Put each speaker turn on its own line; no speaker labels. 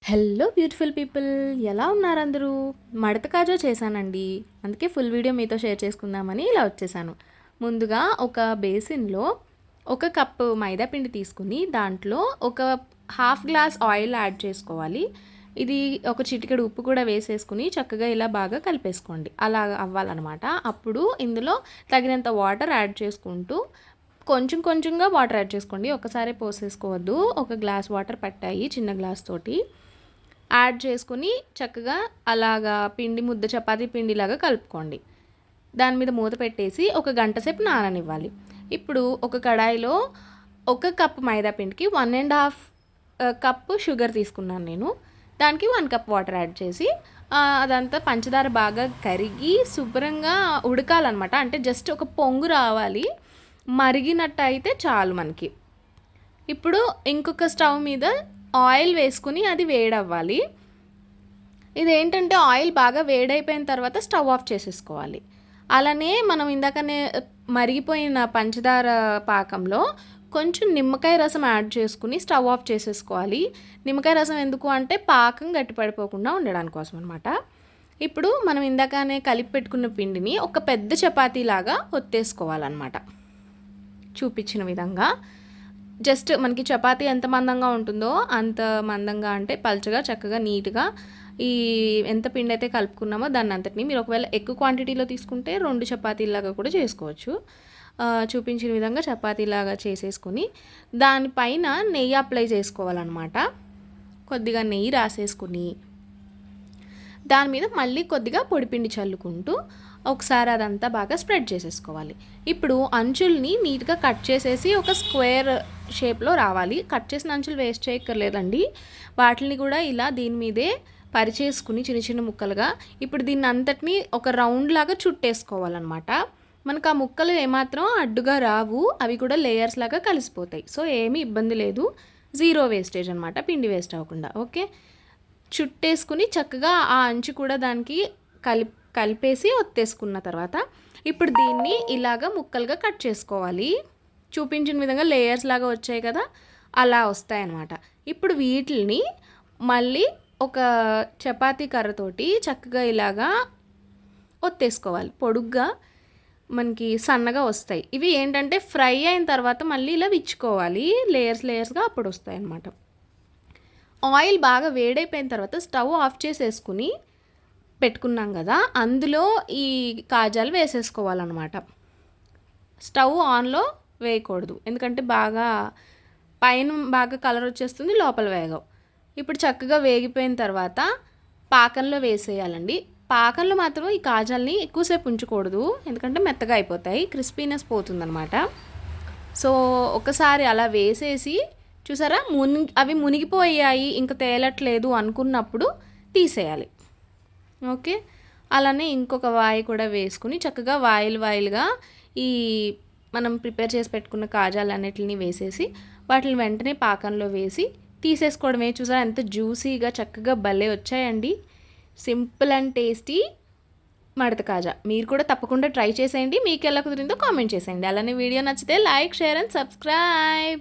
Hello beautiful people, ఎలా ఉన్నారు అందరూ? మడత కాజా చేశానండి. అందుకే ఫుల్ వీడియో మీతో షేర్ చేసుకుందామని ఇలా వచ్చేసాను. ముందుగా ఒక బేసిన్లో 1 కప్పు మైదా పిండి తీసుకుని దాంట్లో ఒక హాఫ్ గ్లాస్ ఆయిల్ యాడ్ చేసుకోవాలి. ఇది ఒక చిటికెడు ఉప్పు కూడా వేసేసుకుని చక్కగా ఇలా బాగా కలిపేసుకోండి. అలా అవ్వాలన్నమాట. అప్పుడు ఇందులో తగినంత వాటర్ యాడ్ చేసుకుంటూ కొంచెం కొంచెంగా వాటర్ యాడ్ చేసుకోండి. ఒకసారి పోసేసుకోవద్దు. ఒక గ్లాస్ వాటర్ పట్టాయి చిన్న గ్లాస్ తోటి యాడ్ చేసుకుని చక్కగా అలాగా పిండి ముద్ద చపాతీ పిండిలాగా కలుపుకోండి. దాని మీద మూత పెట్టేసి ఒక గంట సేపు నాననివ్వాలి. ఇప్పుడు ఒక కడాయిలో 1 కప్పు మైదా పిండికి 1.5 కప్పు షుగర్ తీసుకున్నాను నేను. దానికి 1 కప్ వాటర్ యాడ్ చేసి అదంతా పంచదార బాగా కరిగి శుభ్రంగా ఉడకాలన్నమాట. అంటే జస్ట్ ఒక పొంగు రావాలి, మరిగినట్టు అయితే చాలు మనకి. ఇప్పుడు ఇంకొక స్టవ్ మీద ఆయిల్ వేసుకుని అది వేడవ్వాలి. ఇదేంటంటే ఆయిల్ బాగా వేడైపోయిన తర్వాత స్టవ్ ఆఫ్ చేసేసుకోవాలి. అలానే మనం ఇందాకనే మరిగిపోయిన పంచదార పాకంలో కొంచెం నిమ్మకాయ రసం యాడ్ చేసుకుని స్టవ్ ఆఫ్ చేసేసుకోవాలి. నిమ్మకాయ రసం ఎందుకు అంటే పాకం గట్టిపడిపోకుండా ఉండడానికి కోసం అనమాట. ఇప్పుడు మనం ఇందాకనే కలిపి పెట్టుకున్న పిండిని ఒక పెద్ద చపాతీలాగా ఒత్తేసుకోవాలన్నమాట. చూపించిన విధంగా జస్ట్ మనకి చపాతీ ఎంత మందంగా ఉంటుందో అంత మందంగా, అంటే పల్చగా చక్కగా నీట్గా ఈ ఎంత పిండి అయితే కలుపుకున్నామో దాన్ని అంతటిని మీరు ఒకవేళ ఎక్కువ క్వాంటిటీలో తీసుకుంటే 2 చపాతీలాగా కూడా చేసుకోవచ్చు. చూపించిన విధంగా చపాతీలాగా చేసేసుకుని దానిపైన నెయ్యి అప్లై చేసుకోవాలన్నమాట. కొద్దిగా నెయ్యి రాసేసుకుని దాని మీద మళ్ళీ కొద్దిగా పొడిపిండి చల్లుకుంటూ ఒకసారి అదంతా బాగా స్ప్రెడ్ చేసేసుకోవాలి. ఇప్పుడు అంచుల్ని నీట్గా కట్ చేసేసి ఒక స్క్వేర్ షేప్లో రావాలి. కట్ చేసిన అంచులు వేస్ట్ చేయక్కర్లేదండి. వాటిని కూడా ఇలా దీని మీదే పరిచేసుకుని చిన్న చిన్న ముక్కలుగా ఇప్పుడు దీన్ని అంతటిని ఒక రౌండ్ లాగా చుట్టేసుకోవాలన్నమాట. మనకు ఆ ముక్కలు ఏమాత్రం అడ్డుగా రావు, అవి కూడా లేయర్స్ లాగా కలిసిపోతాయి. సో ఏమీ ఇబ్బంది లేదు, జీరో వేస్టేజ్ అనమాట, పిండి వేస్ట్ అవ్వకుండా. ఓకే, చుట్టేసుకుని చక్కగా ఆ అంచు కూడా దానికి కలిపేసి ఒత్తేసుకున్న తర్వాత ఇప్పుడు దీన్ని ఇలాగ ముక్కలుగా కట్ చేసుకోవాలి. చూపించిన విధంగా లేయర్స్ లాగా వచ్చాయి కదా, అలా వస్తాయన్నమాట. ఇప్పుడు వీటిని మళ్ళీ ఒక చపాతీ కర్రతోటి చక్కగా ఇలాగా ఒత్తేసుకోవాలి. పొడుగ్గా మనకి సన్నగా వస్తాయి. ఇవి ఏంటంటే ఫ్రై అయిన తర్వాత మళ్ళీ ఇలా విచ్చుకోవాలి లేయర్స్గా, అప్పుడు వస్తాయి అన్నమాట. ఆయిల్ బాగా వేడైపోయిన తర్వాత స్టవ్ ఆఫ్ చేసేసుకుని పెట్టుకున్నాం కదా, అందులో ఈ కాజాలు వేసేసుకోవాలన్నమాట. స్టవ్ ఆన్లో వేయకూడదు, ఎందుకంటే బాగా పైన బాగా కలర్ వచ్చేస్తుంది, లోపల వేగవు. ఇప్పుడు చక్కగా వేగిపోయిన తర్వాత పాకంలో వేసేయాలండి. పాకంలో మాత్రం ఈ కాజాలని ఎక్కువసేపు ఉంచకూడదు, ఎందుకంటే మెత్తగా అయిపోతాయి, క్రిస్పీనెస్ పోతుందన్నమాట. సో ఒకసారి అలా వేసేసి చూసారా, అవి మునిగిపోయాయి ఇంకా తేలట్లేదు అనుకున్నప్పుడు తీసేయాలి. ఓకే, అలానే ఇంకొక వాయి కూడా వేసుకుని చక్కగా వాయిల్గా ఈ మనం ప్రిపేర్ చేసి పెట్టుకున్న కాజాలన్నిటిని వేసేసి వాటిని వెంటనే పాకంలో వేసి తీసేసుకోవడమే. చూసారా ఎంత జ్యూసీగా చక్కగా భలే వచ్చాయండి. సింపుల్ అండ్ టేస్టీ మడత కాజా. మీరు కూడా తప్పకుండా ట్రై చేసేయండి. మీకు ఎలా కుదిరిందో కామెంట్ చేసేయండి. అలానే వీడియో నచ్చితే లైక్, షేర్ అండ్ సబ్స్క్రైబ్.